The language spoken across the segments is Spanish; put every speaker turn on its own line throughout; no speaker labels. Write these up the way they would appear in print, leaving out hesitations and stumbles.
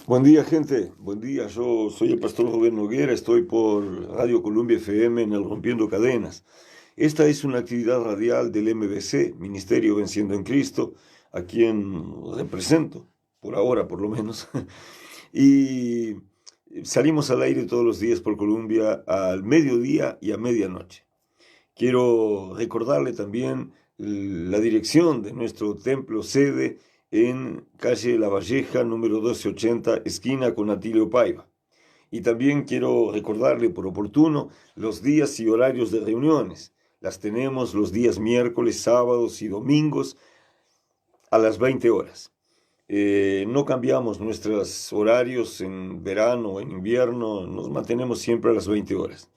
Buen día, gente. Buen día. Yo soy el pastor Rubén Noguera. Estoy por Radio Columbia FM en el Rompiendo Cadenas. Esta es una actividad radial del MBC, Ministerio Venciendo en Cristo, a quien represento, por ahora por lo menos. Y salimos al aire todos los días por Columbia al mediodía y a medianoche. Quiero recordarle también la dirección de nuestro templo sede en calle La Valleja, número 1280, esquina con Atilio Paiva. Y también quiero recordarle por oportuno los días y horarios de reuniones. Las tenemos los días miércoles, sábados y domingos a las 20 horas. No cambiamos nuestros horarios en verano o en invierno, nos mantenemos siempre a las 20 horas.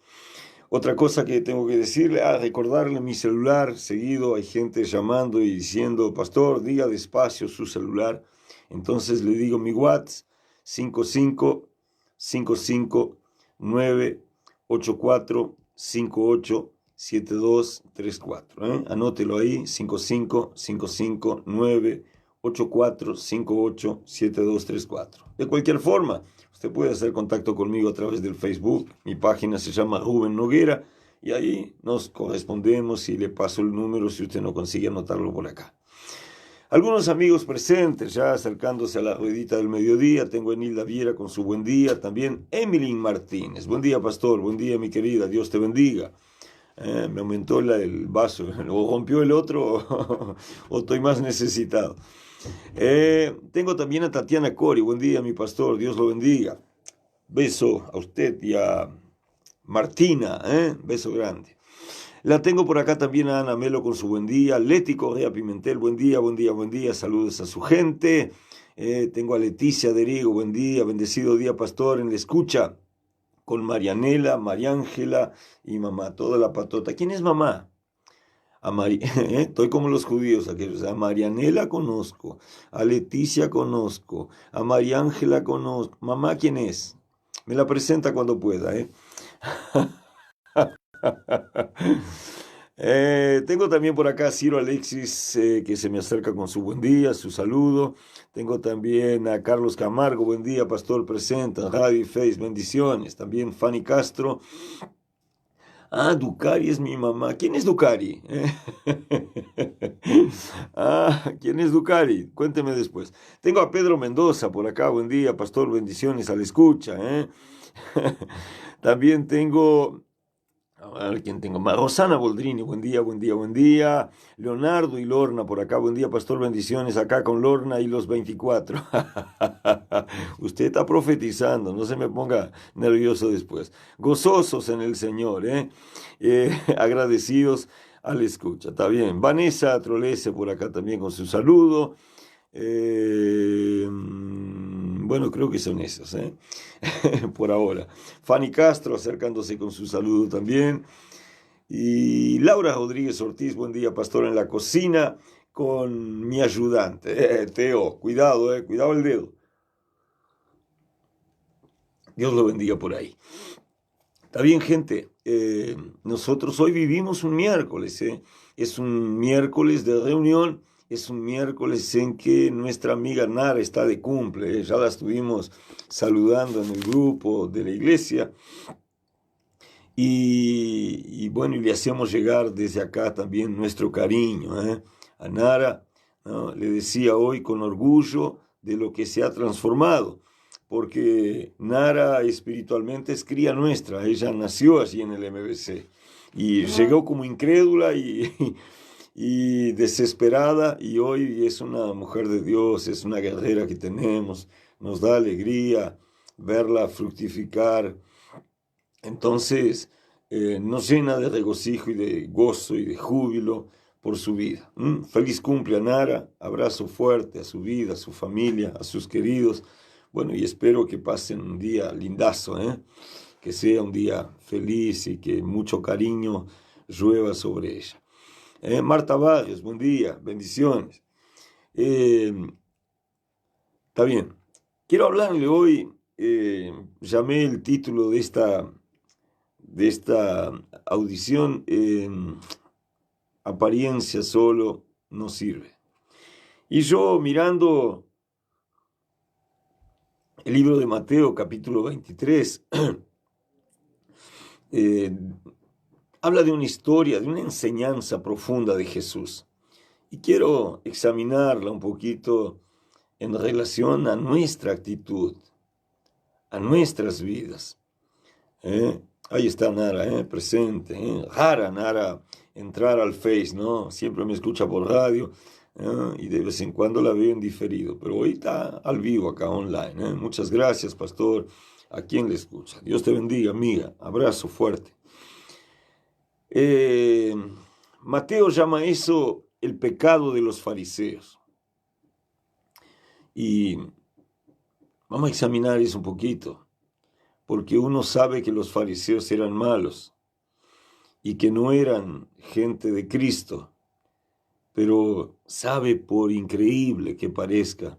Otra cosa que tengo que decirle, recordarle mi celular. Seguido hay gente llamando y diciendo, pastor, diga despacio su celular. Entonces le digo mi WhatsApp, 55-55-984-58-7234. Anótelo ahí, 55-984-58-7234. De cualquier forma, usted puede hacer contacto conmigo a través del Facebook. Mi página se llama Rubén Noguera y ahí nos correspondemos y le paso el número si usted no consigue anotarlo por acá. Algunos amigos presentes ya acercándose a la ruedita del mediodía. Tengo a Enilda Viera con su buen día. También Emilyn Martínez. Buen día, pastor. Buen día, mi querida. Dios te bendiga. Me aumentó el vaso. O rompió el otro o estoy más necesitado. Tengo también a Tatiana Cori. Buen día, mi pastor. Dios lo bendiga. Beso a usted y a Martina. Beso grande. La tengo por acá también a Ana Melo con su buen día. Leti Correa Pimentel, buen día, buen día, buen día. Saludos a su gente. Tengo a Leticia Derigo, buen día, bendecido día, pastor, en la escucha. Con Marianela, Mariángela y mamá, toda la patota. ¿Quién es mamá? Estoy como los judíos aquellos. A Marianela conozco, a Leticia conozco, a Mariángela conozco. Mamá, ¿quién es? Me la presenta cuando pueda, Tengo también por acá a Ciro Alexis, que se me acerca con su buen día, su saludo. Tengo también a Carlos Camargo, buen día, pastor, presenta, Radio y Face, bendiciones. También Fanny Castro. Ducari es mi mamá. ¿Quién es Ducari? ¿Quién es Ducari? Cuénteme después. Tengo a Pedro Mendoza por acá, buen día, pastor, bendiciones a la escucha. También tengo... A ver quién tengo más. Rosana Boldrini, buen día, buen día, buen día. Leonardo y Lorna por acá, buen día, pastor, bendiciones acá con Lorna y los 24. Usted está profetizando, no se me ponga nervioso después. Gozosos en el Señor, agradecidos a la escucha, está bien. Vanessa Trolese por acá también con su saludo. Bueno, creo que son esos, por ahora. Fanny Castro acercándose con su saludo también. Y Laura Rodríguez Ortiz, buen día, pastor, en la cocina con mi ayudante. Teo, cuidado, cuidado el dedo. Dios lo bendiga por ahí. Está bien, gente. Nosotros hoy vivimos un miércoles, Es un miércoles de reunión. Es un miércoles en que nuestra amiga Nara está de cumple. Ya la estuvimos saludando en el grupo de la iglesia. Y bueno, y le hacemos llegar desde acá también nuestro cariño, a Nara, ¿no? Le decía hoy con orgullo de lo que se ha transformado, porque Nara espiritualmente es cría nuestra. Ella nació allí en el MBC y llegó como incrédula y desesperada, y hoy es una mujer de Dios, es una guerrera que tenemos. Nos da alegría verla fructificar. Entonces nos llena de regocijo y de gozo y de júbilo por su vida. Feliz cumple a Nara, abrazo fuerte a su vida, a su familia, a sus queridos. Bueno, y espero que pasen un día lindazo, que sea un día feliz y que mucho cariño llueva sobre ella. Marta Barrios, buen día, bendiciones. Está bien. Quiero hablarle hoy, llamé el título de esta audición, apariencia solo no sirve. Y yo mirando el libro de Mateo, capítulo 23, habla de una historia, de una enseñanza profunda de Jesús. Y quiero examinarla un poquito en relación a nuestra actitud, a nuestras vidas. Ahí está Nara, presente. Rara Nara entrar al Face, ¿no? Siempre me escucha por radio, y de vez en cuando la veo en diferido. Pero hoy está al vivo acá online. Muchas gracias, pastor, a quien le escucha. Dios te bendiga, amiga. Abrazo fuerte. Mateo llama eso el pecado de los fariseos. Y vamos a examinar eso un poquito, porque uno sabe que los fariseos eran malos y que no eran gente de Cristo, pero sabe, por increíble que parezca,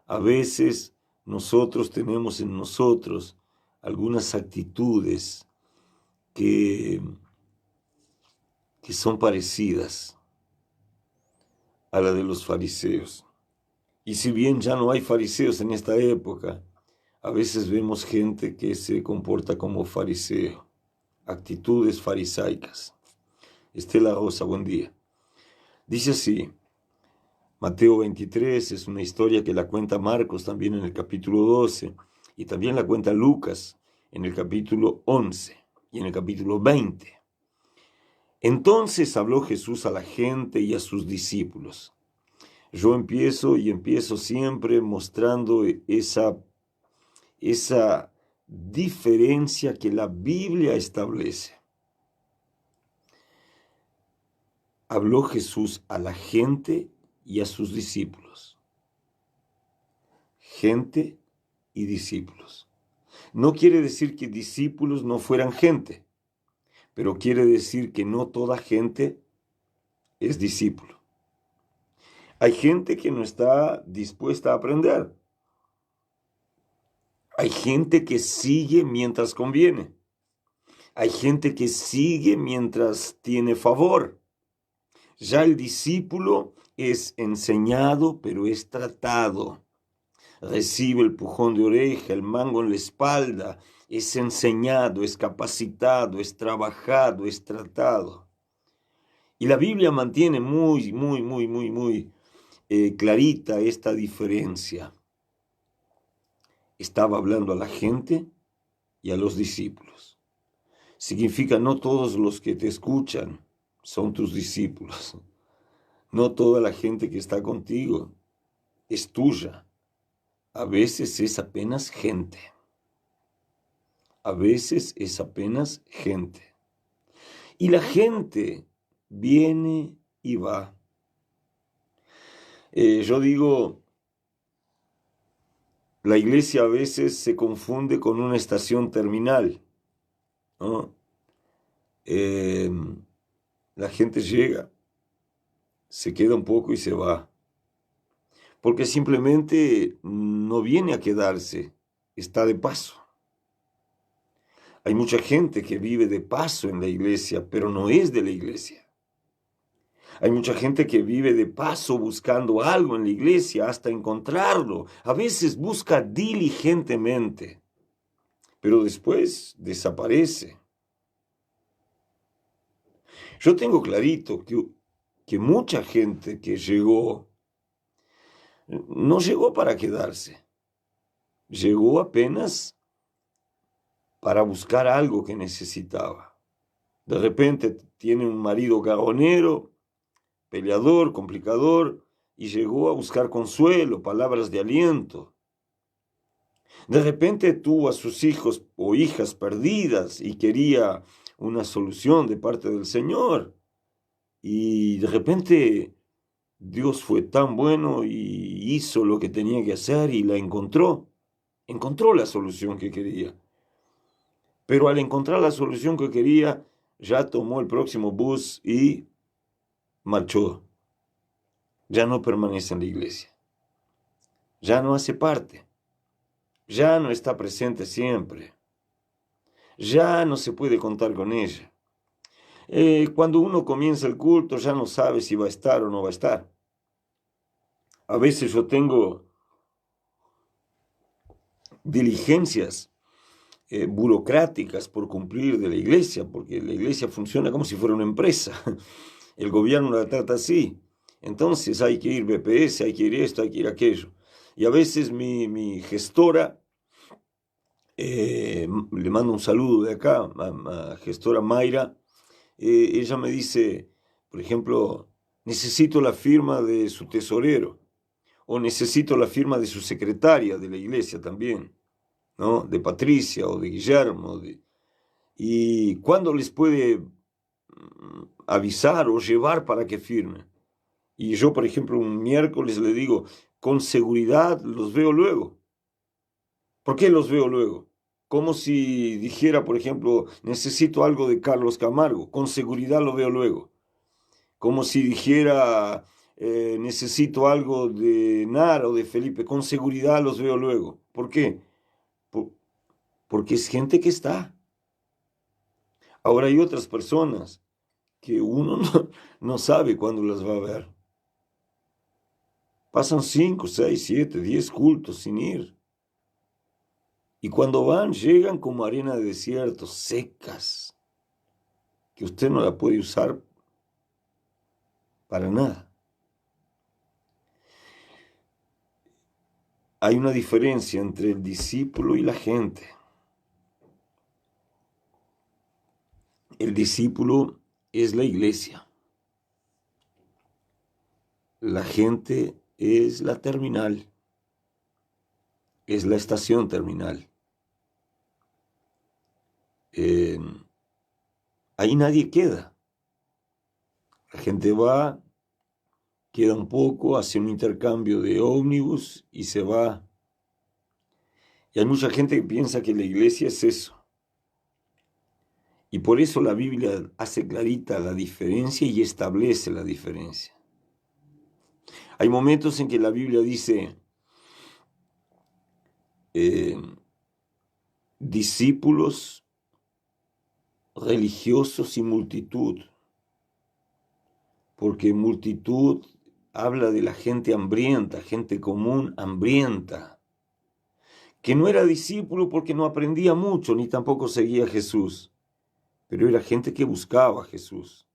a veces nosotros tenemos en nosotros algunas actitudes que son parecidas a la de los fariseos. Y si bien ya no hay fariseos en esta época, a veces vemos gente que se comporta como fariseo, actitudes farisaicas. Estela Rosa, buen día. Dice así, Mateo 23 es una historia que la cuenta Marcos también en el capítulo 12 y también la cuenta Lucas en el capítulo 11 y en el capítulo 20. Entonces habló Jesús a la gente y a sus discípulos. Yo empiezo siempre mostrando esa diferencia que la Biblia establece. Habló Jesús a la gente y a sus discípulos. Gente y discípulos. No quiere decir que discípulos no fueran gente, pero quiere decir que no toda gente es discípulo. Hay gente que no está dispuesta a aprender. Hay gente que sigue mientras conviene. Hay gente que sigue mientras tiene favor. Ya el discípulo es enseñado, pero es tratado. Recibe el pujón de oreja, el mango en la espalda. Es enseñado, es capacitado, es trabajado, es tratado. Y la Biblia mantiene muy clarita esta diferencia. Estaba hablando a la gente y a los discípulos. Significa no todos los que te escuchan son tus discípulos. No toda la gente que está contigo es tuya. A veces es apenas gente. A veces es apenas gente. Y la gente viene y va. Yo digo, la iglesia a veces se confunde con una estación terminal, ¿no? La gente llega, se queda un poco y se va, porque simplemente no viene a quedarse, está de paso. Hay mucha gente que vive de paso en la iglesia, pero no es de la iglesia. Hay mucha gente que vive de paso buscando algo en la iglesia hasta encontrarlo. A veces busca diligentemente, pero después desaparece. Yo tengo clarito que mucha gente que llegó, no llegó para quedarse. Llegó apenas para buscar algo que necesitaba. De repente tiene un marido cagonero, peleador, complicador, y llegó a buscar consuelo, palabras de aliento. De repente tuvo a sus hijos o hijas perdidas y quería una solución de parte del Señor. Y de repente Dios fue tan bueno y hizo lo que tenía que hacer y la encontró. Encontró la solución que quería. Pero al encontrar la solución que quería, ya tomó el próximo bus y marchó. Ya no permanece en la iglesia. Ya no hace parte. Ya no está presente siempre. ya no se puede contar con ella. Cuando uno comienza el culto ya no sabe si va a estar o no va a estar. A veces yo tengo diligencias burocráticas por cumplir de la iglesia, porque la iglesia funciona como si fuera una empresa. El gobierno la trata así. Entonces hay que ir BPS, hay que ir esto, hay que ir aquello. Y a veces mi gestora, le mando un saludo de acá, a gestora Mayra, ella me dice, por ejemplo, necesito la firma de su tesorero, o necesito la firma de su secretaria de la iglesia también, ¿no? De Patricia o de Guillermo. ¿Y cuándo les puede avisar o llevar para que firmen? Y yo, por ejemplo, un miércoles le digo, con seguridad los veo luego. ¿Por qué los veo luego? Como si dijera, por ejemplo, necesito algo de Carlos Camargo, con seguridad lo veo luego. Como si dijera, necesito algo de Nara o de Felipe, con seguridad los veo luego. ¿Por qué? Por- Porque es gente que está. Ahora hay otras personas que uno no sabe cuándo las va a ver. Pasan 5, 6, 7, 10 cultos sin ir. Y cuando van, llegan como arena de desierto, secas, que usted no la puede usar para nada. Hay una diferencia entre el discípulo y la gente. El discípulo es la iglesia. La gente es la terminal, es la estación terminal. Eh, Ahí nadie queda. La gente va, queda un poco, hace un intercambio de ómnibus y se va. Y hay mucha gente que piensa que la iglesia es eso. Y por eso la Biblia hace clarita la diferencia y establece la diferencia. Hay momentos en que la Biblia dice, eh, discípulos, religiosos y multitud, porque multitud habla de la gente hambrienta, gente común hambrienta, que no era discípulo porque no aprendía mucho, ni tampoco seguía a Jesús, pero era gente que buscaba a Jesús.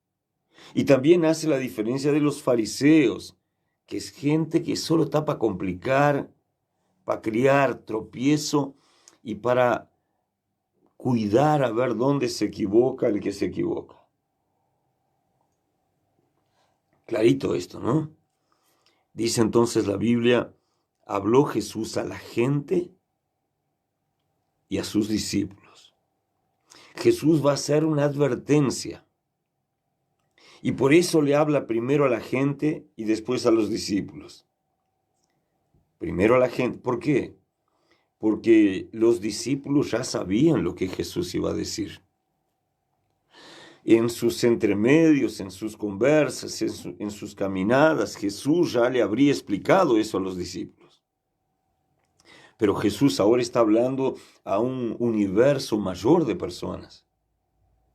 Y también hace la diferencia de los fariseos, que es gente que solo está para complicar, para criar tropiezo y para cuidar a ver dónde se equivoca el que se equivoca. Clarito esto, ¿no? Dice entonces la Biblia, habló Jesús a la gente y a sus discípulos. Jesús va a hacer una advertencia y por eso le habla primero a la gente y después a los discípulos. Primero a la gente. ¿Por qué? Porque los discípulos ya sabían lo que Jesús iba a decir. En sus entremedios, en sus conversas, en sus caminadas, Jesús ya le habría explicado eso a los discípulos. Pero Jesús ahora está hablando a un universo mayor de personas.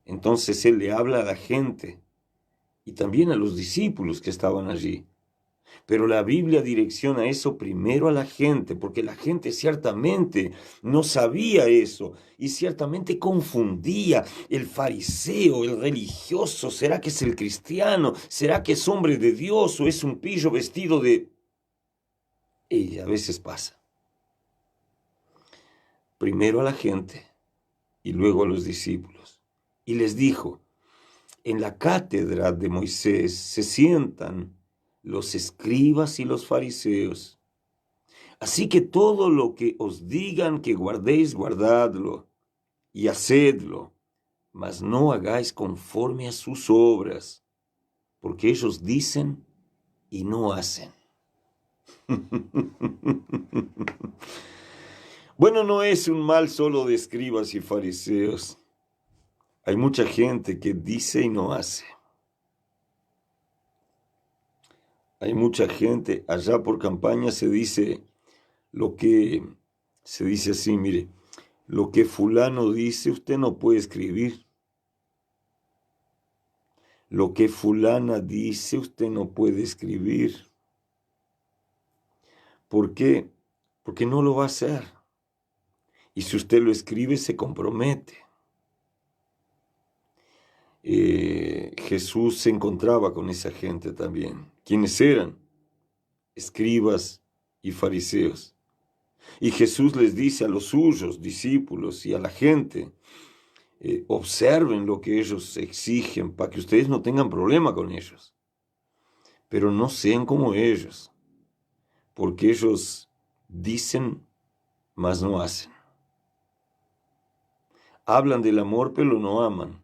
Entonces Él le habla a la gente y también a los discípulos que estaban allí. Pero la Biblia direcciona eso primero a la gente, porque la gente ciertamente no sabía eso y ciertamente confundía el fariseo, el religioso. ¿Será que es el cristiano? ¿Será que es hombre de Dios o es un pillo vestido de...? Y a veces pasa. Primero a la gente y luego a los discípulos. Y les dijo, en la cátedra de Moisés se sientan los escribas y los fariseos. Así que todo lo que os digan que guardéis, guardadlo y hacedlo, mas no hagáis conforme a sus obras, porque ellos dicen y no hacen. Bueno, no es un mal solo de escribas y fariseos. Hay mucha gente que dice y no hace. Hay mucha gente, allá por campaña se dice lo que se dice así, mire, Lo que fulano dice, usted no puede escribir. Lo que fulana dice, usted no puede escribir. ¿Por qué? Porque no lo va a hacer. Y si usted lo escribe, se compromete. Jesús se encontraba con esa gente también. ¿Quiénes eran? Escribas y fariseos. Y Jesús les dice a los suyos, discípulos y a la gente, observen lo que ellos exigen para que ustedes no tengan problema con ellos. Pero no sean como ellos, porque ellos dicen, mas no hacen. Hablan del amor, pero no aman.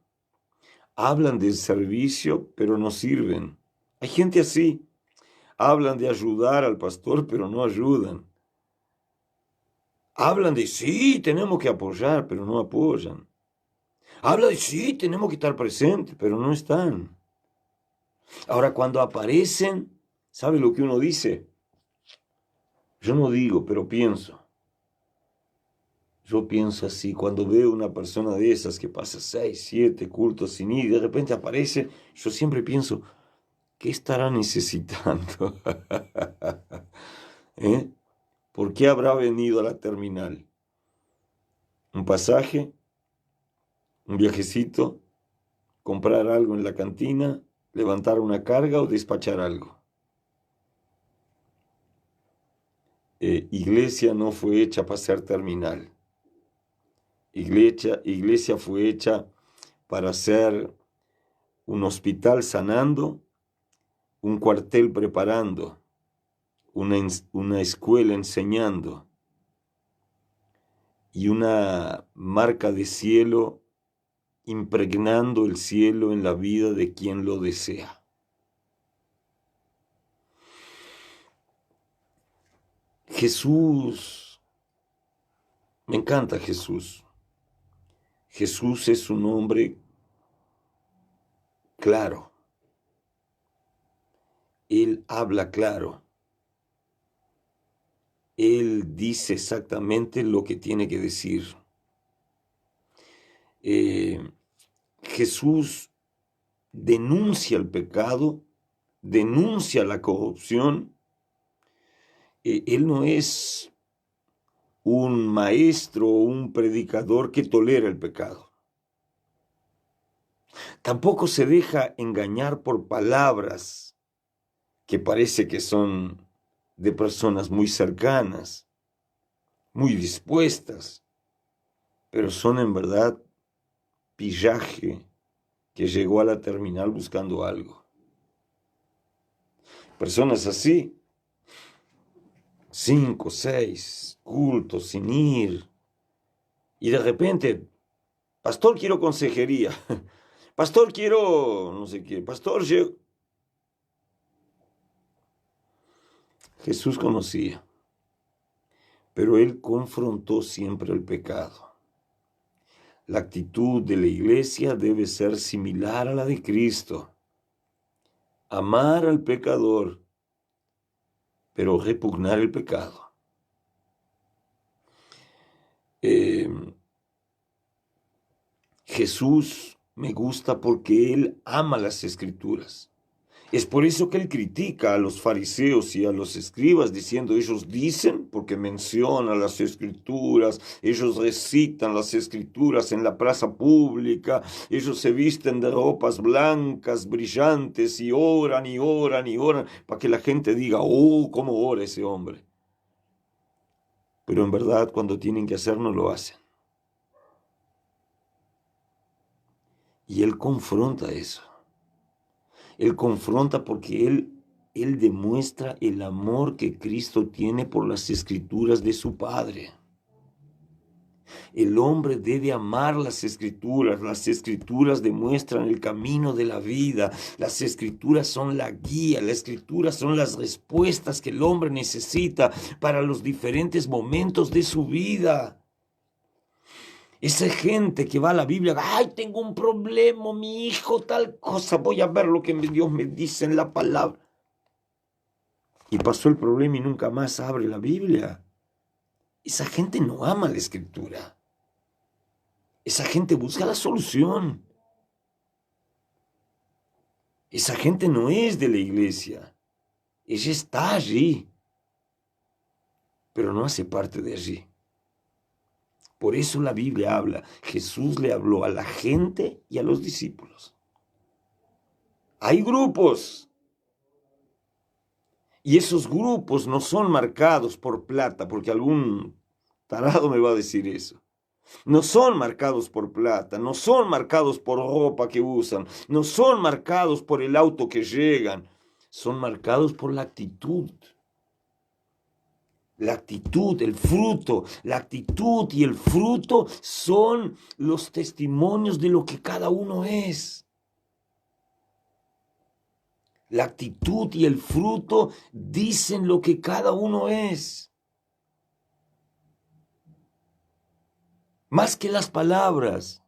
Hablan del servicio, pero no sirven. Hay gente así. Hablan de ayudar al pastor, pero no ayudan. Hablan de sí, tenemos que apoyar, pero no apoyan. Hablan de sí, tenemos que estar presentes, pero no están. Ahora, cuando aparecen, ¿sabe lo que uno dice? Yo no digo, pero pienso. Yo pienso así, cuando veo una persona de esas que pasa 6, 7 cultos sin ir y de repente aparece, yo siempre pienso, ¿qué estará necesitando? ¿Eh? ¿Por qué habrá venido a la terminal? ¿Un pasaje? ¿Un viajecito? ¿Comprar algo en la cantina? ¿Levantar una carga o despachar algo? Iglesia no fue hecha para ser terminal. Iglesia fue hecha para ser un hospital sanando, un cuartel preparando, una escuela enseñando y una marca de cielo impregnando el cielo en la vida de quien lo desea. Jesús, me encanta Jesús. Jesús es un hombre claro. Él habla claro. Él dice exactamente lo que tiene que decir. Jesús denuncia el pecado, denuncia la corrupción. Él no es un maestro o un predicador que tolera el pecado. Tampoco se deja engañar por palabras que parece que son de personas muy cercanas, muy dispuestas, pero son en verdad pillaje que llegó a la terminal buscando algo. Personas así, 5, 6 cultos sin ir, y de repente, pastor, quiero consejería, pastor, quiero no sé qué, pastor, Jesús conocía, pero él confrontó siempre el pecado. La actitud de la iglesia debe ser similar a la de Cristo. Amar al pecador, pero repugnar el pecado. Jesús me gusta porque él ama las escrituras. Es por eso que él critica a los fariseos y a los escribas diciendo, ellos dicen, porque mencionan las escrituras, ellos recitan las escrituras en la plaza pública, ellos se visten de ropas blancas, brillantes, y oran y oran y oran, para que la gente diga, oh, cómo ora ese hombre. Pero en verdad, cuando tienen que hacer, no lo hacen. Y él confronta eso. Él confronta porque él demuestra el amor que Cristo tiene por las escrituras de su Padre. El hombre debe amar las escrituras demuestran el camino de la vida, las escrituras son la guía, las escrituras son las respuestas que el hombre necesita para los diferentes momentos de su vida. Esa gente que va a la Biblia, ay, tengo un problema, mi hijo, tal cosa, voy a ver lo que Dios me dice en la palabra. Y pasó el problema y nunca más abre la Biblia. Esa gente no ama la escritura. Esa gente busca la solución. Esa gente no es de la iglesia. Ella está allí, pero no hace parte de allí. Por eso la Biblia habla, Jesús le habló a la gente y a los discípulos. Hay grupos, y esos grupos no son marcados por plata, porque algún tarado me va a decir eso. No son marcados por plata, no son marcados por ropa que usan, no son marcados por el auto que llegan, son marcados por la actitud. La actitud, el fruto, la actitud y el fruto son los testimonios de lo que cada uno es. La actitud y el fruto dicen lo que cada uno es. Más que las palabras.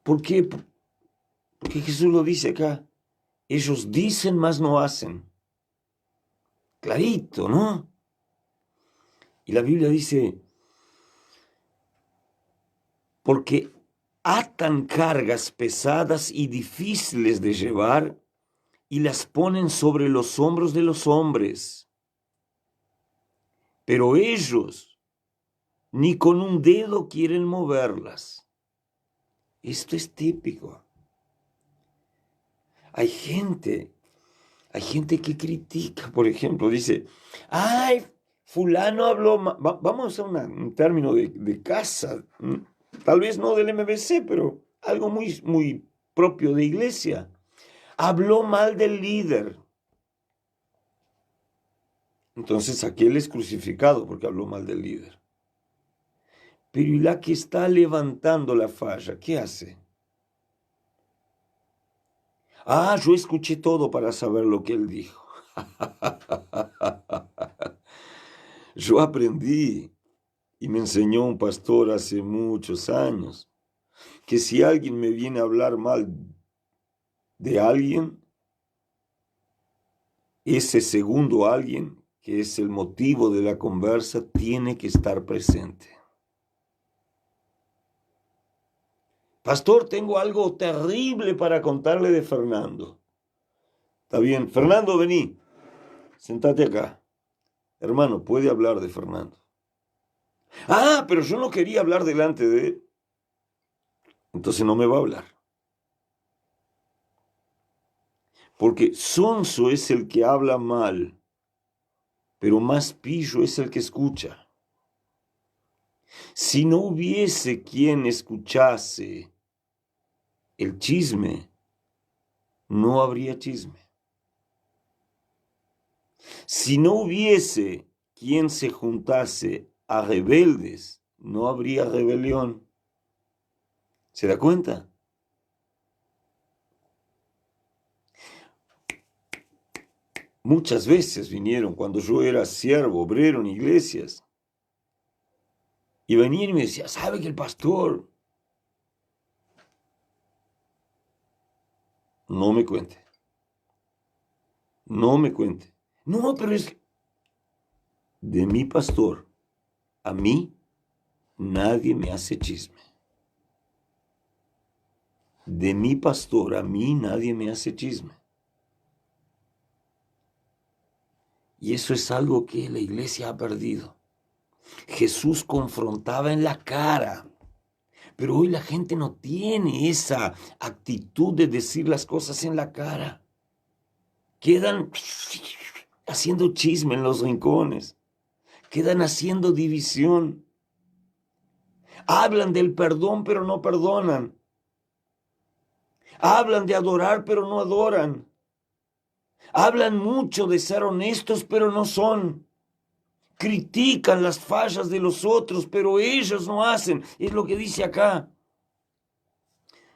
¿Por qué? Porque Jesús lo dice acá. Ellos dicen, mas no hacen. Clarito, ¿no? Y la Biblia dice, porque atan cargas pesadas y difíciles de llevar y las ponen sobre los hombros de los hombres. Pero ellos ni con un dedo quieren moverlas. Esto es típico. Hay gente que critica, por ejemplo, dice, ay, fulano habló, vamos a un término de casa, tal vez no del MBC, pero algo muy, muy propio de iglesia. Habló mal del líder. Entonces aquel es crucificado porque habló mal del líder. Pero ¿y la que está levantando la falla? ¿Qué hace? Ah, yo escuché todo para saber lo que él dijo. Yo aprendí y me enseñó un pastor hace muchos años que si alguien me viene a hablar mal de alguien, ese segundo alguien, que es el motivo de la conversa, tiene que estar presente. Pastor, tengo algo terrible para contarle de Fernando. Está bien, Fernando, vení, sentate acá. Hermano, puede hablar de Fernando. Ah, pero yo no quería hablar delante de él. Entonces no me va a hablar. Porque sonso es el que habla mal, pero más pillo es el que escucha. Si no hubiese quien escuchase el chisme, no habría chisme. Si no hubiese quien se juntase a rebeldes, no habría rebelión. ¿Se da cuenta? Muchas veces vinieron cuando yo era siervo, obrero en iglesias, y venían y me decían, ¿sabe que el pastor? No me cuente. No me cuente. No, pero es de mi pastor, a mí nadie me hace chisme. De mi pastor, a mí nadie me hace chisme. Y eso es algo que la iglesia ha perdido. Jesús confrontaba en la cara, pero hoy la gente no tiene esa actitud de decir las cosas en la cara. Quedan haciendo chisme en los rincones, quedan haciendo división. Hablan del perdón, pero no perdonan. Hablan de adorar, pero no adoran. Hablan mucho de ser honestos, pero no son. Critican las fallas de los otros, pero ellos no hacen. Es lo que dice acá.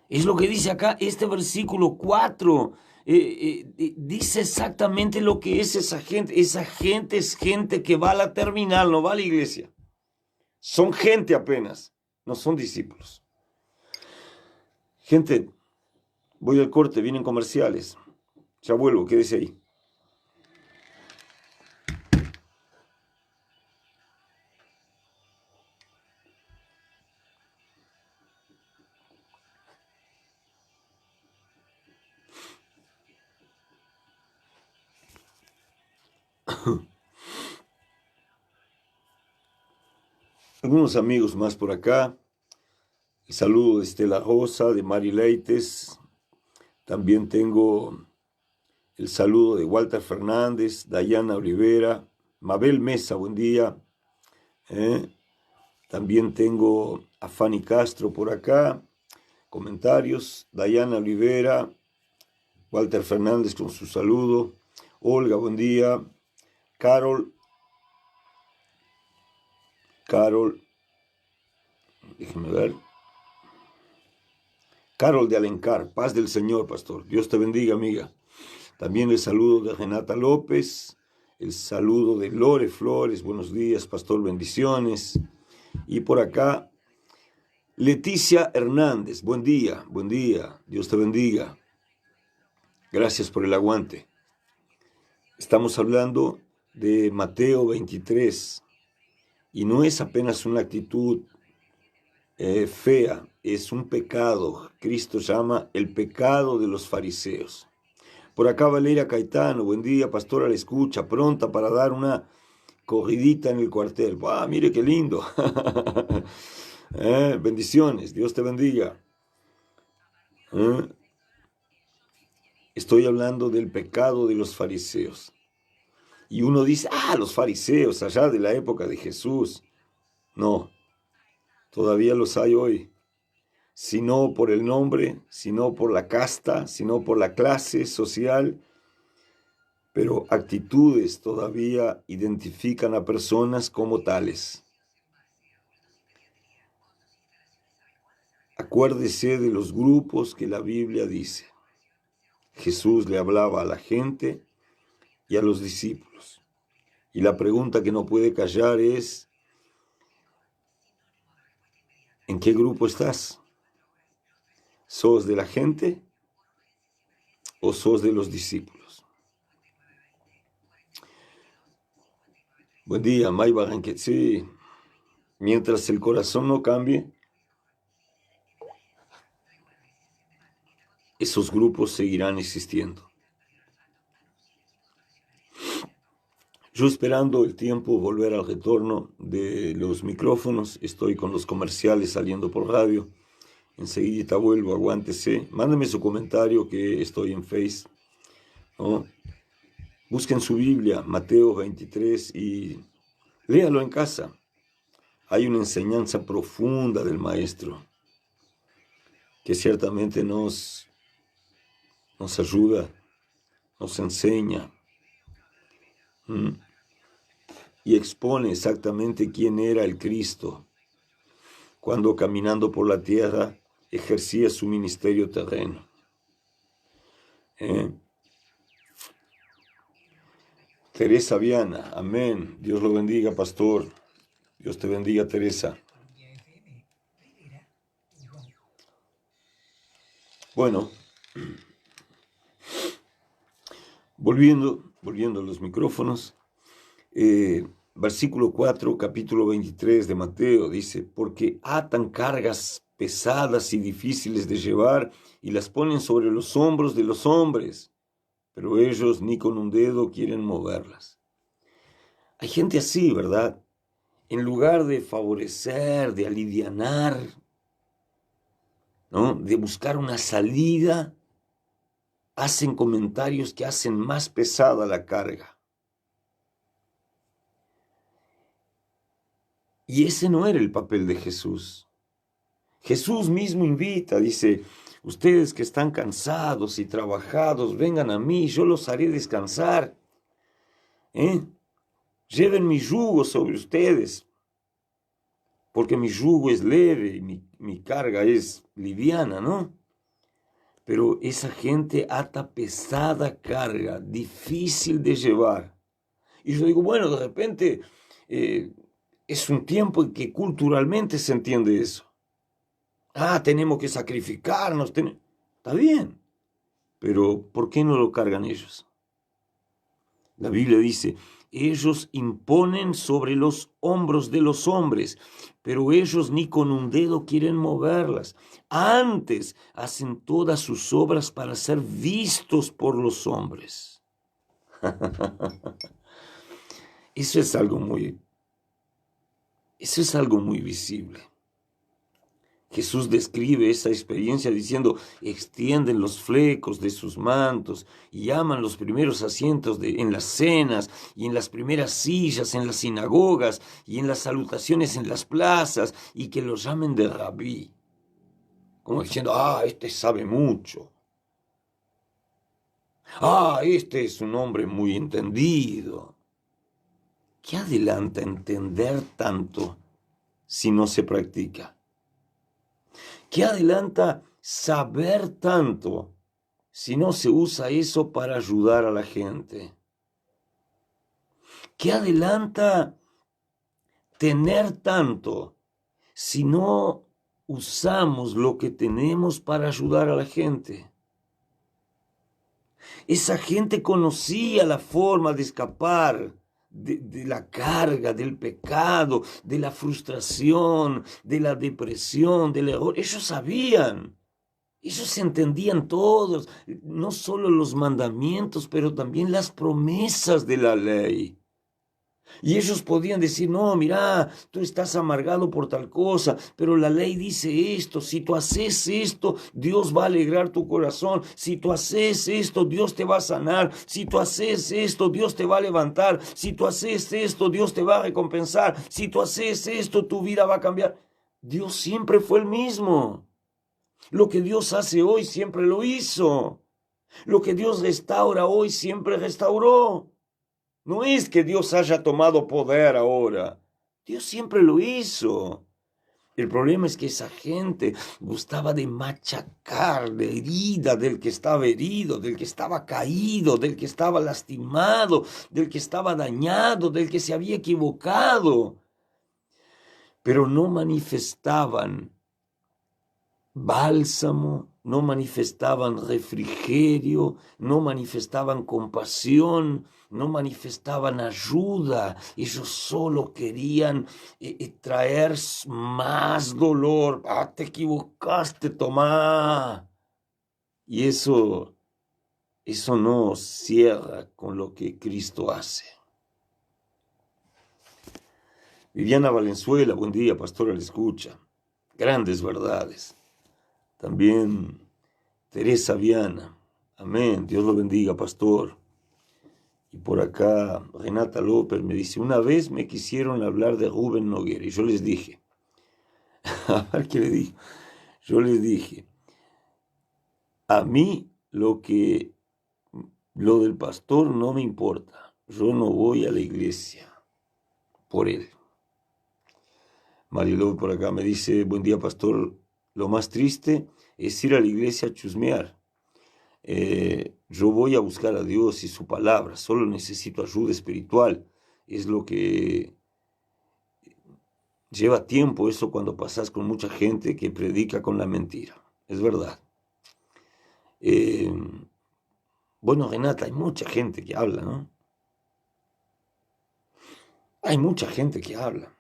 Es lo que dice acá este versículo 4. Dice exactamente lo que es esa gente. Esa gente es gente que va a la terminal, no va a la iglesia. Son gente apenas, no son discípulos. Gente, voy al corte, vienen comerciales. Ya vuelvo, quédese ahí. Algunos amigos más por acá. El saludo de Estela Rosa, de Mari Leites. También tengo el saludo de Walter Fernández, Dayana Olivera, Mabel Mesa, buen día. También tengo a Fanny Castro por acá. Comentarios, Dayana Olivera, Walter Fernández con su saludo. Olga, buen día. Carol, déjeme ver. Carol de Alencar, paz del Señor, pastor. Dios te bendiga, amiga. También el saludo de Renata López, el saludo de Lore Flores, buenos días, pastor, bendiciones. Y por acá, Leticia Hernández, buen día, Dios te bendiga. Gracias por el aguante. Estamos hablando de Mateo 23 y no es apenas una actitud fea, es un pecado. Cristo llama el pecado de los fariseos. Por acá Valeria Caetano, buen día, pastora, a la escucha, pronta para dar una corridita en el cuartel. ¡Ah, mire qué lindo! Bendiciones, Dios te bendiga. Estoy hablando del pecado de los fariseos. Y uno dice, los fariseos, allá de la época de Jesús. No, todavía los hay hoy. Si no por el nombre, si no por la casta, si no por la clase social, pero actitudes todavía identifican a personas como tales. Acuérdese de los grupos que la Biblia dice. Jesús le hablaba a la gente y a los discípulos. Y la pregunta que no puede callar es, ¿en qué grupo estás? ¿Sos de la gente o sos de los discípulos? Buen día, May Barranquet. Sí, mientras el corazón no cambie, esos grupos seguirán existiendo. Yo esperando el tiempo, volver al retorno de los micrófonos, estoy con los comerciales saliendo por radio. Enseguida vuelvo, aguántese. Mándeme su comentario que estoy en Face, ¿no? Busquen su Biblia, Mateo 23, y léalo en casa. Hay una enseñanza profunda del Maestro que ciertamente nos ayuda, nos enseña y expone exactamente quién era el Cristo cuando caminando por la tierra ejercía su ministerio terreno. Teresa Viana, amén. Dios lo bendiga, pastor. Dios te bendiga, Teresa. Bueno, volviendo a los micrófonos, versículo 4, capítulo 23 de Mateo, dice, porque atan cargas pesadas y difíciles de llevar y las ponen sobre los hombros de los hombres, pero ellos ni con un dedo quieren moverlas. Hay gente así, ¿verdad? En lugar de favorecer, de alivianar, ¿no? De buscar una salida, hacen comentarios que hacen más pesada la carga. Y ese no era el papel de Jesús. Jesús mismo invita, dice, ustedes que están cansados y trabajados, vengan a mí, yo los haré descansar. Lleven mi yugo sobre ustedes, porque mi yugo es leve y mi carga es liviana, ¿no? Pero esa gente ata pesada carga, difícil de llevar. Y yo digo, bueno, de repente es un tiempo en que culturalmente se entiende eso. Tenemos que sacrificarnos. Está bien, pero ¿por qué no lo cargan ellos? La Biblia dice, ellos imponen sobre los hombros de los hombres, pero ellos ni con un dedo quieren moverlas. Antes hacen todas sus obras para ser vistos por los hombres. Eso es algo muy Eso es algo muy visible. Jesús describe esa experiencia diciendo, extienden los flecos de sus mantos y llaman los primeros asientos en las cenas y en las primeras sillas en las sinagogas y en las salutaciones en las plazas y que los llamen de rabí. Como diciendo, este sabe mucho. Este es un hombre muy entendido. ¿Qué adelanta entender tanto si no se practica? ¿Qué adelanta saber tanto si no se usa eso para ayudar a la gente? ¿Qué adelanta tener tanto si no usamos lo que tenemos para ayudar a la gente? Esa gente conocía la forma de escapar de la carga, del pecado, de la frustración, de la depresión, del error. Ellos sabían, ellos entendían todos, no solo los mandamientos, pero también las promesas de la ley. Y ellos podían decir, no, mira, tú estás amargado por tal cosa, pero la ley dice esto, si tú haces esto, Dios va a alegrar tu corazón, si tú haces esto, Dios te va a sanar, si tú haces esto, Dios te va a levantar, si tú haces esto, Dios te va a recompensar, si tú haces esto, tu vida va a cambiar. Dios siempre fue el mismo. Lo que Dios hace hoy siempre lo hizo. Lo que Dios restaura hoy siempre restauró. No es que Dios haya tomado poder ahora. Dios siempre lo hizo. El problema es que esa gente gustaba de machacar la herida del que estaba herido, del que estaba caído, del que estaba lastimado, del que estaba dañado, del que se había equivocado. Pero no manifestaban bálsamo, no manifestaban refrigerio, no manifestaban compasión, no manifestaban ayuda. Ellos solo querían traer más dolor. Te equivocaste, Tomás. Y eso no cierra con lo que Cristo hace. Viviana Valenzuela, buen día, pastora, le escucha. Grandes verdades. También Teresa Viana, amén, Dios lo bendiga, pastor. Y por acá Renata López me dice, una vez me quisieron hablar de Rubén Noguera y yo les dije, a ver qué le digo, yo les dije, a mí lo del pastor no me importa, yo no voy a la iglesia por él. Mario López por acá me dice, buen día, pastor, lo más triste es ir a la iglesia a chusmear. Yo voy a buscar a Dios y su palabra, solo necesito ayuda espiritual. Es lo que lleva tiempo eso cuando pasas con mucha gente que predica con la mentira. Es verdad. Bueno, Renata, hay mucha gente que habla, ¿no? Hay mucha gente que habla.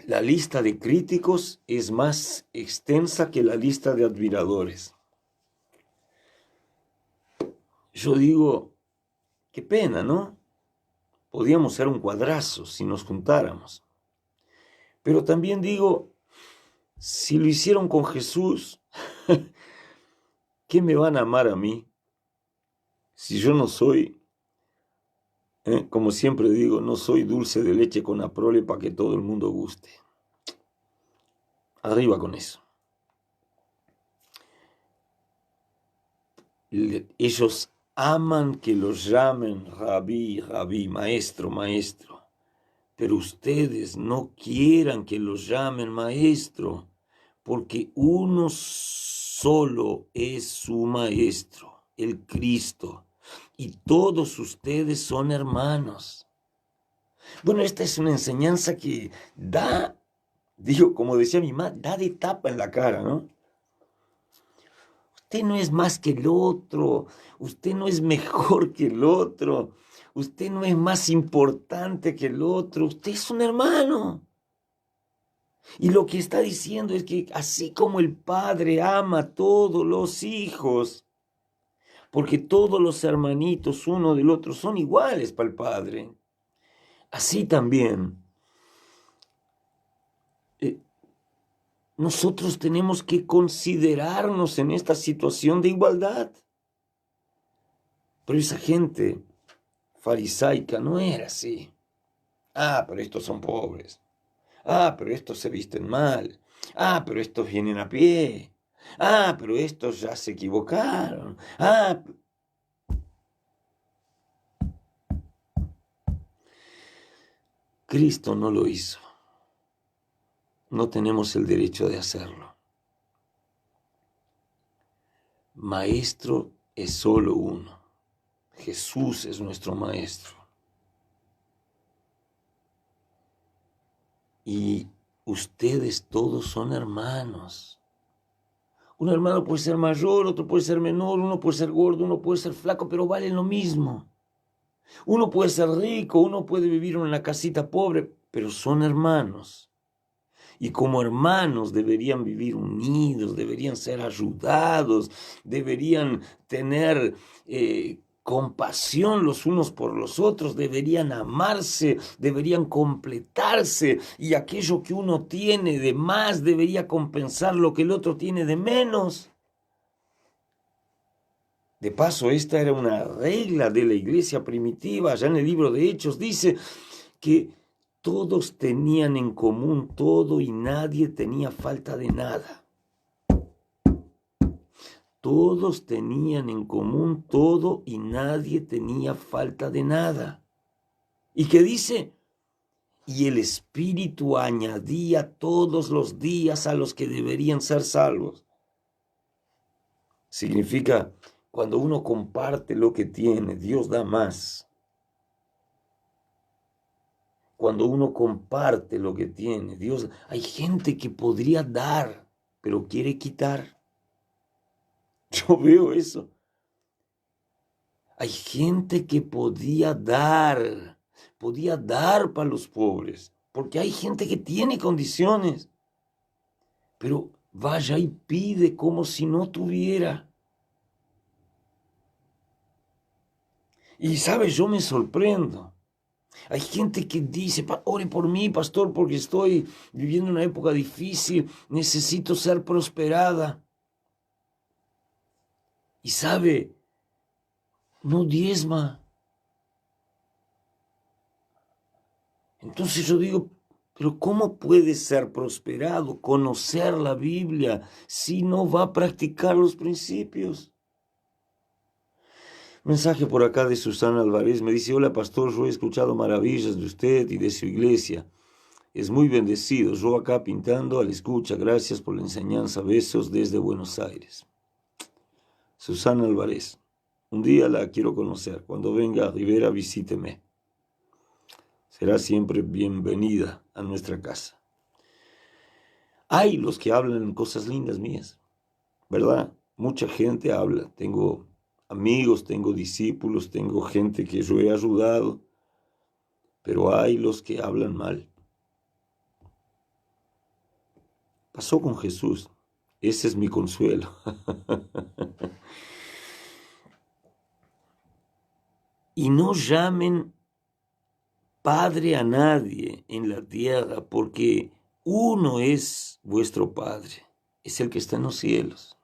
La lista de críticos es más extensa que la lista de admiradores. Yo digo, qué pena, ¿no? Podíamos ser un cuadrazo si nos juntáramos. Pero también digo, si lo hicieron con Jesús, ¿qué me van a amar a mí? Si yo no soy, como siempre digo, no soy dulce de leche con aprole para que todo el mundo guste. Arriba con eso. Ellos aman que los llamen rabí, rabí, maestro, maestro. Pero ustedes no quieran que los llamen maestro, porque uno solo es su maestro, el Cristo, y todos ustedes son hermanos. Bueno, esta es una enseñanza que da, como decía mi mamá, da de tapa en la cara, ¿no? Usted no es más que el otro, usted no es mejor que el otro, usted no es más importante que el otro, usted es un hermano. Y lo que está diciendo es que así como el Padre ama a todos los hijos, porque todos los hermanitos uno del otro son iguales para el Padre, Así también, nosotros tenemos que considerarnos en esta situación de igualdad. Pero esa gente farisaica no era así. Ah, pero estos son pobres. Ah, pero estos se visten mal. Ah, pero estos vienen a pie. Ah, pero estos ya se equivocaron. Ah, Cristo no lo hizo. No tenemos el derecho de hacerlo. Maestro es solo uno. Jesús es nuestro maestro. Y ustedes todos son hermanos. Un hermano puede ser mayor, otro puede ser menor, uno puede ser gordo, uno puede ser flaco, pero valen lo mismo. Uno puede ser rico, uno puede vivir en una casita pobre, pero son hermanos. Y como hermanos deberían vivir unidos, deberían ser ayudados, deberían tener compasión los unos por los otros, deberían amarse, deberían completarse, y aquello que uno tiene de más debería compensar lo que el otro tiene de menos. De paso, esta era una regla de la iglesia primitiva. Allá en el libro de Hechos dice que todos tenían en común todo y nadie tenía falta de nada. Todos tenían en común todo y nadie tenía falta de nada. ¿Y qué dice? Y el Espíritu añadía todos los días a los que deberían ser salvos. Significa, cuando uno comparte lo que tiene, Dios da más. Cuando uno comparte lo que tiene, Dios, hay gente que podría dar, pero quiere quitar. Yo veo eso. Hay gente que podía dar para los pobres, porque hay gente que tiene condiciones, pero vaya y pide como si no tuviera. Y sabes, yo me sorprendo. Hay gente que dice, ore por mí, pastor, porque estoy viviendo una época difícil, necesito ser prosperada. Y sabe, no diezma. Entonces yo digo, pero ¿cómo puede ser prosperado, conocer la Biblia, si no va a practicar los principios? Mensaje por acá de Susana Álvarez, me dice, hola pastor, yo he escuchado maravillas de usted y de su iglesia. Es muy bendecido, yo acá pintando a la escucha, gracias por la enseñanza, besos desde Buenos Aires. Susana Álvarez, un día la quiero conocer, cuando venga a Rivera visíteme. Será siempre bienvenida a nuestra casa. Hay los que hablan cosas lindas mías, ¿verdad? Mucha gente habla, tengo amigos, tengo discípulos, tengo gente que yo he ayudado, pero hay los que hablan mal. Pasó con Jesús, ese es mi consuelo. Y no llamen Padre a nadie en la tierra, porque uno es vuestro Padre, es el que está en los cielos.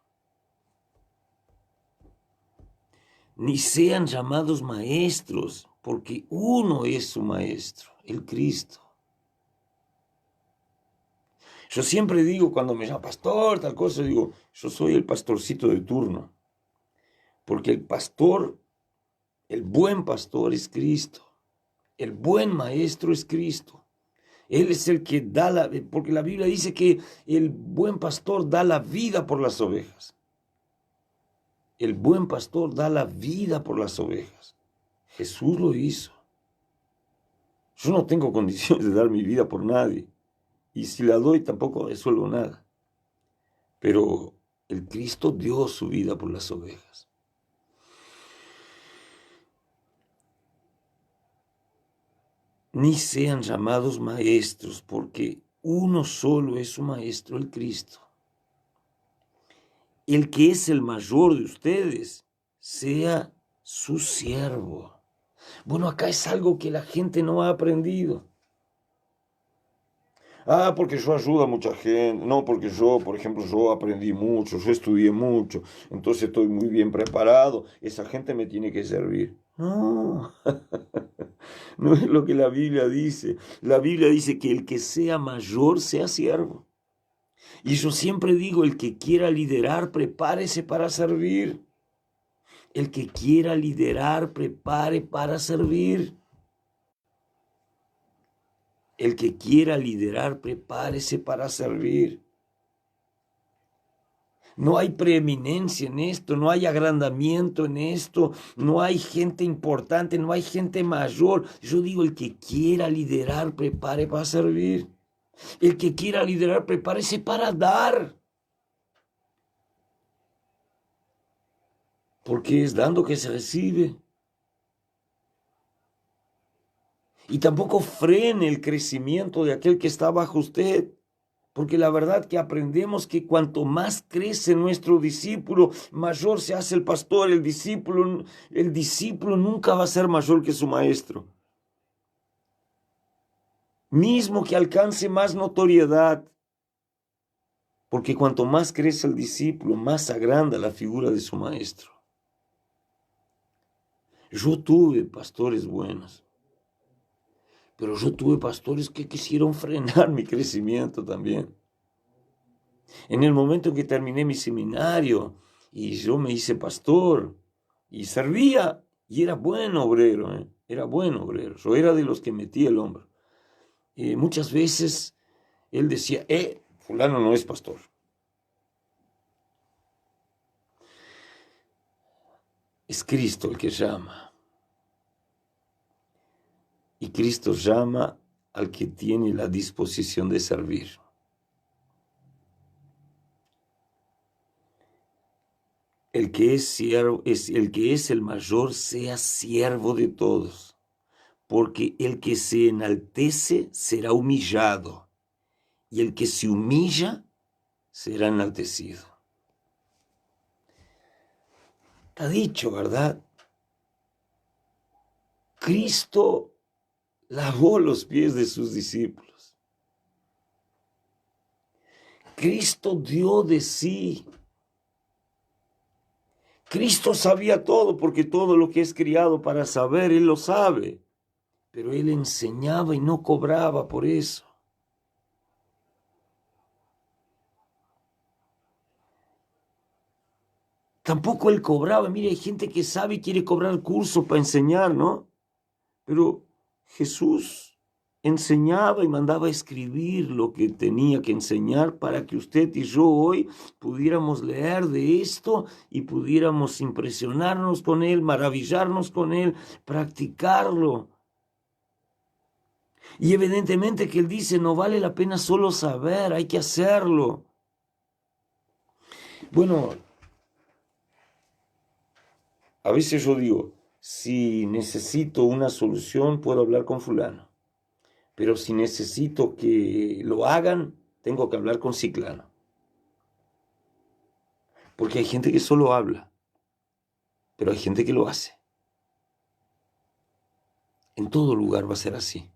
Ni sean llamados maestros, porque uno es su maestro, el Cristo. Yo siempre digo, cuando me llama pastor, tal cosa, digo, yo soy el pastorcito de turno, porque el pastor, el buen pastor es Cristo, el buen maestro es Cristo. Él es el que da porque la Biblia dice que el buen pastor da la vida por las ovejas. El buen pastor da la vida por las ovejas. Jesús lo hizo. Yo no tengo condiciones de dar mi vida por nadie. Y si la doy tampoco resuelvo nada. Pero el Cristo dio su vida por las ovejas. Ni sean llamados maestros, porque uno solo es su maestro, el Cristo. El que es el mayor de ustedes, sea su siervo. Bueno, acá es algo que la gente no ha aprendido. Porque yo ayudo a mucha gente. No, porque yo, por ejemplo, yo aprendí mucho, yo estudié mucho, entonces estoy muy bien preparado. Esa gente me tiene que servir. No, no es lo que la Biblia dice. La Biblia dice que el que sea mayor sea siervo. Y yo siempre digo, el que quiera liderar, prepárese para servir. El que quiera liderar, prepare para servir. El que quiera liderar, prepárese para servir. No hay preeminencia en esto, no hay agrandamiento en esto, no hay gente importante, no hay gente mayor. Yo digo, el que quiera liderar, prepare para servir. El que quiera liderar, prepárese para dar. Porque es dando que se recibe. Y tampoco frene el crecimiento de aquel que está bajo usted. Porque la verdad que aprendemos que cuanto más crece nuestro discípulo, mayor se hace el pastor. El discípulo nunca va a ser mayor que su maestro. Mismo que alcance más notoriedad. Porque cuanto más crece el discípulo, más agranda la figura de su maestro. Yo tuve pastores buenos. Pero yo tuve pastores que quisieron frenar mi crecimiento también. En el momento en que terminé mi seminario y yo me hice pastor y servía y era buen obrero, era buen obrero. Yo era de los que metía el hombro. Muchas veces él decía, fulano no es pastor. Es Cristo el que llama. Y Cristo llama al que tiene la disposición de servir. El que es siervo, el que es el mayor, sea siervo de todos, porque el que se enaltece será humillado, y el que se humilla será enaltecido. Está dicho, ¿verdad? Cristo lavó los pies de sus discípulos. Cristo dio de sí. Cristo sabía todo, porque todo lo que es criado para saber, Él lo sabe. Pero Él enseñaba y no cobraba por eso. Tampoco Él cobraba. Mire, hay gente que sabe y quiere cobrar curso para enseñar, ¿no? Pero Jesús enseñaba y mandaba a escribir lo que tenía que enseñar para que usted y yo hoy pudiéramos leer de esto y pudiéramos impresionarnos con Él, maravillarnos con Él, practicarlo. Y evidentemente que Él dice, no vale la pena solo saber, hay que hacerlo. Bueno, a veces yo digo, si necesito una solución, puedo hablar con fulano. Pero si necesito que lo hagan, tengo que hablar con ciclano. Porque hay gente que solo habla, pero hay gente que lo hace. En todo lugar va a ser así.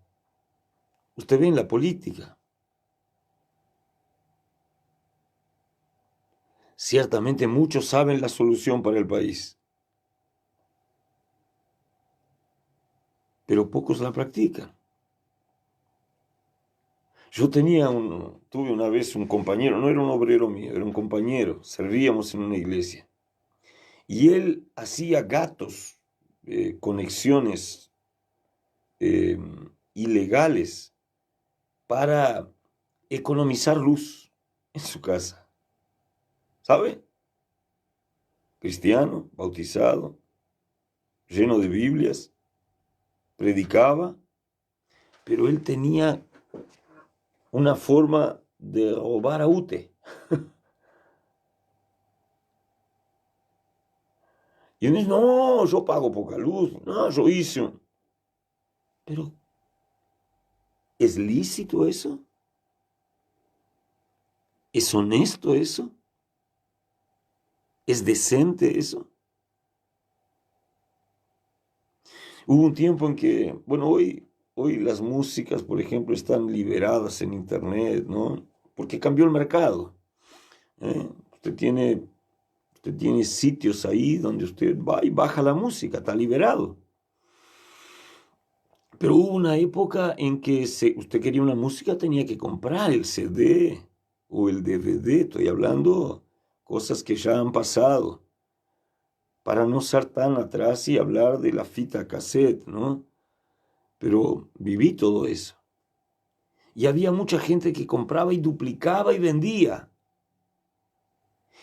Usted ve en la política. Ciertamente muchos saben la solución para el país, pero pocos la practican. Yo tuve una vez un compañero, no era un obrero mío, era un compañero, servíamos en una iglesia. Y él hacía gatos, conexiones ilegales para economizar luz en su casa. ¿Sabe? Cristiano, bautizado, lleno de Biblias, predicaba, pero él tenía una forma de robar a UTE. Y él dice, no, yo pago poca luz, no, yo hice. Pero, ¿es lícito eso? ¿Es honesto eso? ¿Es decente eso? Hubo un tiempo en que, bueno, hoy las músicas, por ejemplo, están liberadas en internet, ¿no? Porque cambió el mercado. ¿Eh? Usted tiene sitios ahí donde usted va y baja la música, está liberado. Pero hubo una época en que usted quería una música, tenía que comprar el CD o el DVD. Estoy hablando cosas que ya han pasado, para no estar tan atrás y hablar de la fita cassette, ¿no? Pero viví todo eso. Y había mucha gente que compraba y duplicaba y vendía.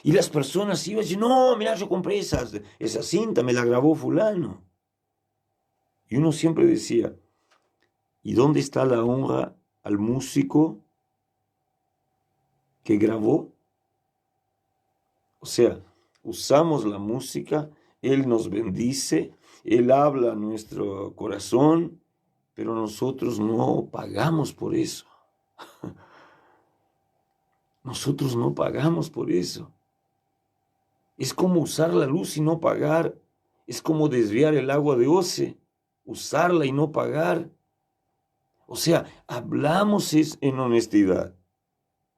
Y las personas iban y decían, no, mira, yo compré esa cinta, me la grabó fulano. Y uno siempre decía, ¿y dónde está la honra al músico que grabó? O sea, usamos la música, Él nos bendice, Él habla a nuestro corazón, pero nosotros no pagamos por eso. Nosotros no pagamos por eso. Es como usar la luz y no pagar. Es como desviar el agua de Ose, usarla y no pagar. O sea, hablamos en honestidad,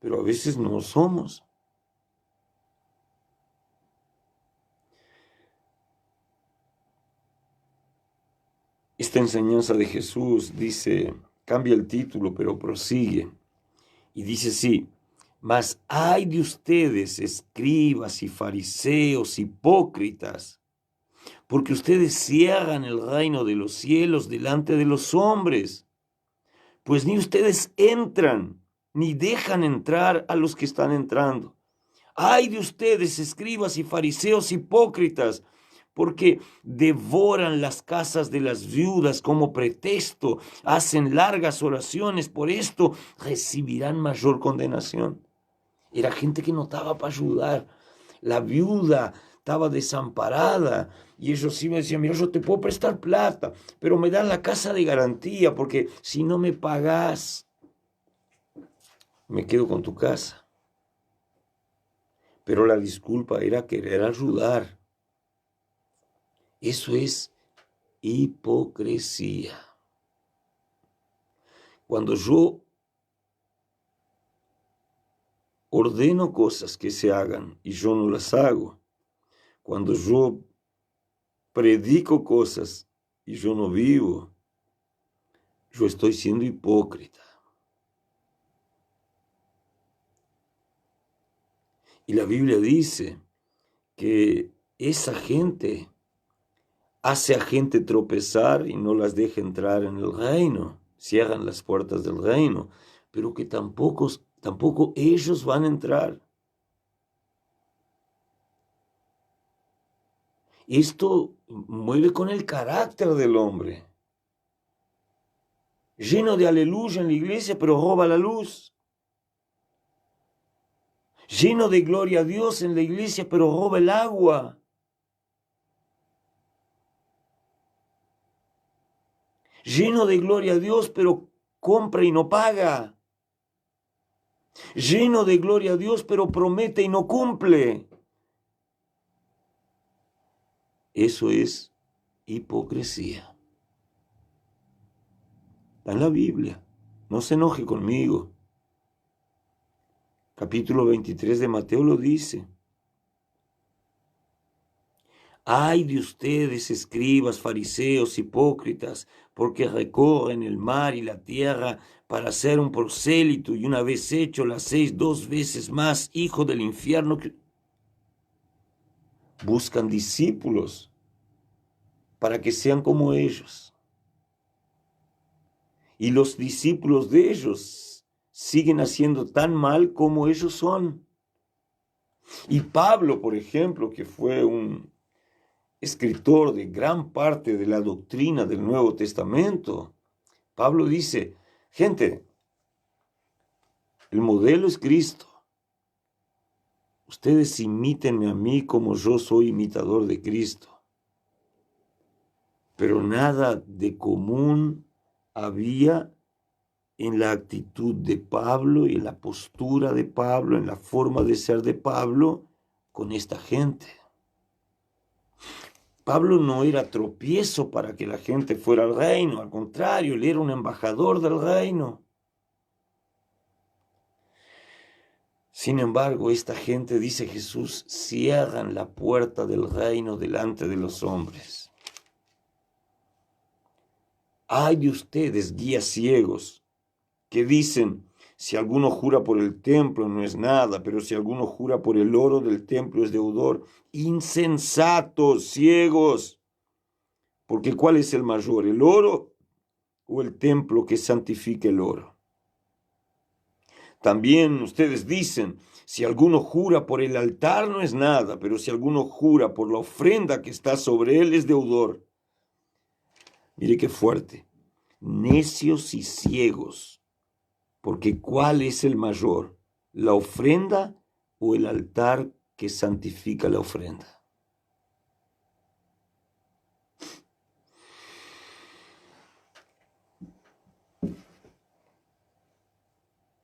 pero a veces no somos. Esta enseñanza de Jesús dice, cambia el título, pero prosigue. Y dice así, mas ay de ustedes, escribas y fariseos, hipócritas, porque ustedes cierran el reino de los cielos delante de los hombres, pues ni ustedes entran, ni dejan entrar a los que están entrando. Ay de ustedes, escribas y fariseos hipócritas, porque devoran las casas de las viudas como pretexto, hacen largas oraciones, por esto recibirán mayor condenación. Era gente que no estaba para ayudar. La viuda estaba desamparada y ellos iban y decían, mira, yo te puedo prestar plata, pero me dan la casa de garantía, porque si no me pagas, me quedo con tu casa. Pero la disculpa era querer ayudar. Eso es hipocresía. Cuando yo ordeno cosas que se hagan y yo no las hago, cuando yo predico cosas y yo no vivo, yo estoy siendo hipócrita. Y la Biblia dice que esa gente hace a gente tropezar y no las deja entrar en el reino, cierran las puertas del reino, pero que tampoco ellos van a entrar. Esto mueve con el carácter del hombre. Lleno de aleluya en la iglesia, pero roba la luz. Lleno de gloria a Dios en la iglesia, pero roba el agua. Lleno de gloria a Dios, pero compra y no paga. Lleno de gloria a Dios, pero promete y no cumple. Eso es hipocresía. Está en la Biblia. No se enoje conmigo. Capítulo 23 de Mateo lo dice. Ay de ustedes, escribas, fariseos, hipócritas, porque recorren el mar y la tierra para hacer un prosélito, y una vez hecho las 6, 2 veces más hijo del infierno. Buscan discípulos para que sean como ellos. Y los discípulos de ellos siguen haciendo tan mal como ellos son. Y Pablo, por ejemplo, que fue un escritor de gran parte de la doctrina del Nuevo Testamento, Pablo dice, gente, el modelo es Cristo. Ustedes imítenme a mí como yo soy imitador de Cristo. Pero nada de común había en la actitud de Pablo y en la postura de Pablo, en la forma de ser de Pablo con esta gente. Pablo no era tropiezo para que la gente fuera al reino, al contrario, él era un embajador del reino. Sin embargo, esta gente, dice Jesús, cierran la puerta del reino delante de los hombres. Ay de ustedes, guías ciegos, que dicen, si alguno jura por el templo no es nada, pero si alguno jura por el oro del templo es deudor. Insensatos, ciegos, porque ¿cuál es el mayor, el oro o el templo que santifica el oro? También ustedes dicen, si alguno jura por el altar no es nada, pero si alguno jura por la ofrenda que está sobre él es deudor. Mire qué fuerte. Necios y ciegos, porque ¿cuál es el mayor? ¿La ofrenda o el altar que santifica la ofrenda?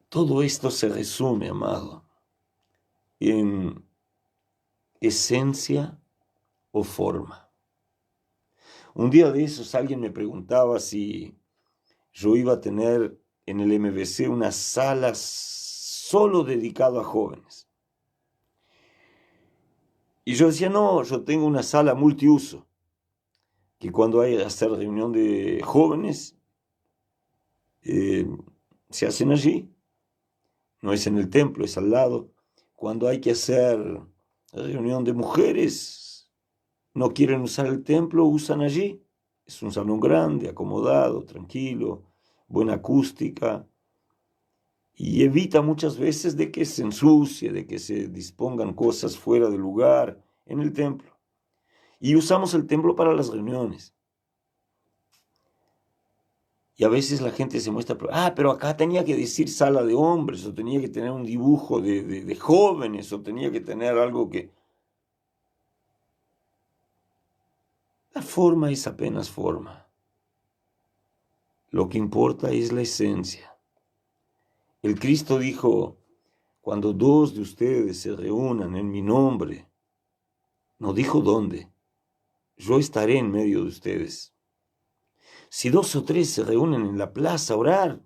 Todo esto se resume, amado, en esencia o forma. Un día de esos alguien me preguntaba si yo iba a tener en el MBC una sala solo dedicada a jóvenes. Y yo decía, no, yo tengo una sala multiuso, que cuando hay que hacer reunión de jóvenes, se hacen allí. No es en el templo, es al lado. Cuando hay que hacer reunión de mujeres, no quieren usar el templo, usan allí. Es un salón grande, acomodado, tranquilo, buena acústica. Y evita muchas veces de que se ensucie, de que se dispongan cosas fuera de lugar en el templo. Y usamos el templo para las reuniones. Y a veces la gente se muestra, pero acá tenía que decir sala de hombres, o tenía que tener un dibujo de jóvenes, o tenía que tener algo que... La forma es apenas forma. Lo que importa es la esencia. El Cristo dijo, cuando dos de ustedes se reúnan en mi nombre, no dijo dónde, yo estaré en medio de ustedes. Si dos o tres se reúnen en la plaza a orar,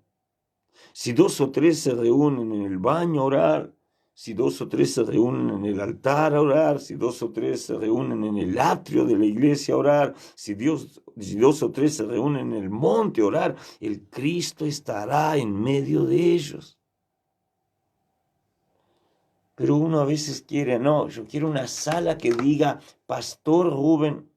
si dos o tres se reúnen en el baño a orar, si dos o tres se reúnen en el altar a orar, si dos o tres se reúnen en el atrio de la iglesia a orar, si dos o tres se reúnen en el monte a orar, el Cristo estará en medio de ellos. Pero uno a veces quiere, no, yo quiero una sala que diga, Pastor Rubén.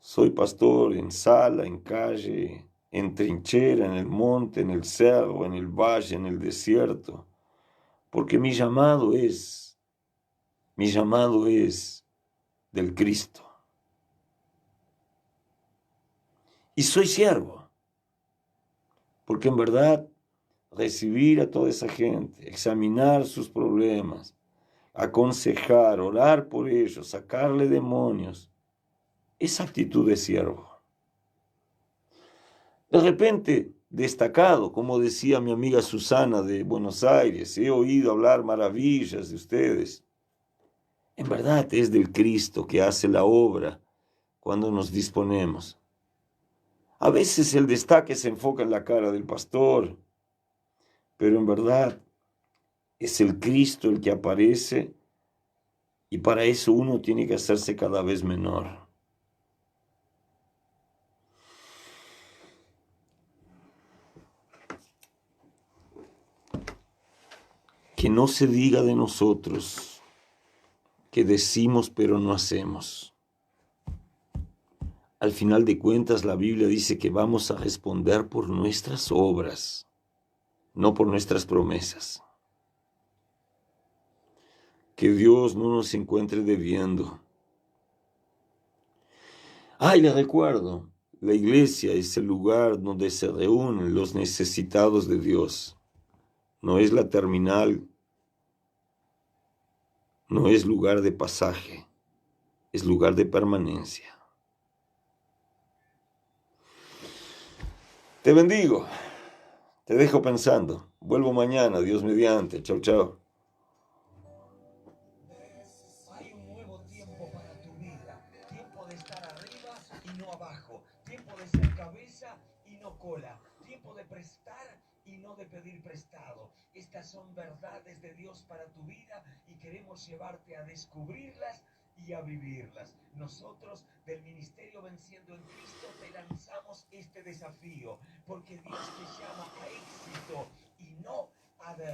Soy pastor en sala, en calle, en trinchera, en el monte, en el cerro, en el valle, en el desierto, porque mi llamado es del Cristo. Y soy siervo, porque en verdad recibir a toda esa gente, examinar sus problemas, aconsejar, orar por ellos, sacarle demonios, esa actitud de siervo. De repente, destacado, como decía mi amiga Susana de Buenos Aires, he oído hablar maravillas de ustedes. En verdad es del Cristo que hace la obra cuando nos disponemos. A veces el destaque se enfoca en la cara del pastor, pero en verdad es el Cristo el que aparece y para eso uno tiene que hacerse cada vez menor. Que no se diga de nosotros que decimos pero no hacemos. Al final de cuentas, la Biblia dice que vamos a responder por nuestras obras, no por nuestras promesas. Que Dios no nos encuentre debiendo. Ay, le recuerdo, la iglesia es el lugar donde se reúnen los necesitados de Dios. No es la terminal, no es lugar de pasaje, es lugar de permanencia. Te bendigo, te dejo pensando. Vuelvo mañana, Dios mediante. Chau, chau.
no abajo. Tiempo de ser cabeza y no cola. Tiempo de prestar y no de pedir prestado. Estas son verdades de Dios para tu vida y queremos llevarte a descubrirlas y a vivirlas. Nosotros del Ministerio Venciendo en Cristo te lanzamos este desafío porque Dios te llama a éxito y no a derrota.